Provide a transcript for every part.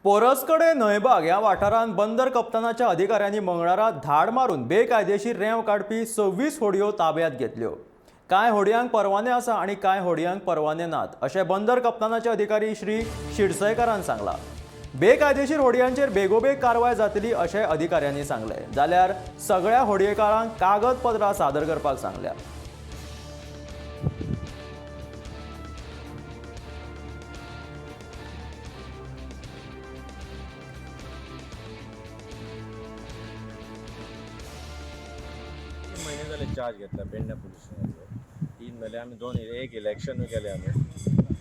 पोरसकडे न्हयबाग ह्या वाठारांत बंदर कप्तानाच्या अधिकाऱ्यांनी मंगळारा धाड मारून बेकायदेशीर रेंव काडपी 26 होडयो ताब्यात घेतल्यो। कांय होडयांक परवाने आसा आनी कांय होडयांक परवाने नात अशें बंदर कप्तानाचे अधिकारी श्री शिरसयकारान सांगला। बेकायदेशीर होडयांचेर बेगोबेग कारवाय जातली अशें अधिकाऱ्यांनी सांगले। जाल्यार सगळ्या होडयेकारांक कागदपत्रां सादर करपाक सांगल्या। महिने झाले चार्ज घेतला पेडण्या पोलीस स्टेशनाचो। 3 मेले आमी दोन एक इलेक्शन केले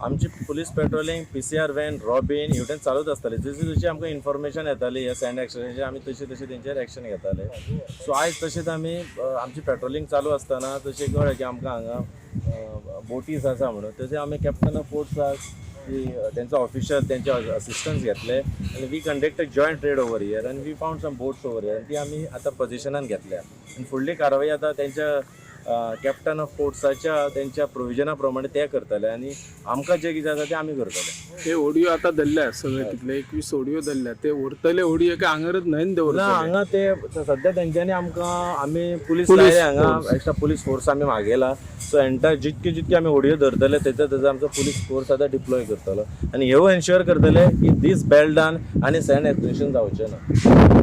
आमची पुलीस पेट्रोलिंग PCR वॅन रॉबिन हेवटेन चालूच आसताली। जशी जशी आमकां इन्फॉर्मेशन येताली ह्या सँड एक्सचेंजाचेर आमी तशी तशी तेंचेर एक्शन घेताले। सो आयज तशेंच आमी आमची पेट्रोलिंग चालू आसतना तशें कळ्ळें की आमकां हांगा बोटीज आसा म्हणून तशें आमी कॅप्टन ऑफ पोर्ट्साक त्यांचा ऑफिशियल त्यांचे असिस्टन्स घेतले आणि we conduct a joint trade over here and we found some boats over here ती आमी आतां पोजिशनान घेतल्या आनी फुडली कारवाई आतां त्यांच्या कॅप्टन ऑफ पोर्ट्साच्या त्यांच्या प्रोविजना प्रमाणे ते करतले आणि आमकां जे कितें जाता ते आमी करतले। हे ओडियो आता धरल्या सगळे तितले 21 ओडियो धरल्या ते उरतले ओडियो काय हांगाच न्हयन दवरतले हांगा ते सध्या तेंच्यांनी आमकां आमी पुलीस लायले हांगा एक्स्ट्रा पुलीस फोर्स आमी मागयला। सो एंटायर जितके जितके आमी ओडियो धरतले तेजो आमचो पुलीस फोर्स आतां डिप्लॉय करतलो आणि ह्यो एन्श्योर करतले की दीस बेल डन आनी सँड एक्विजिशन जावचें ना।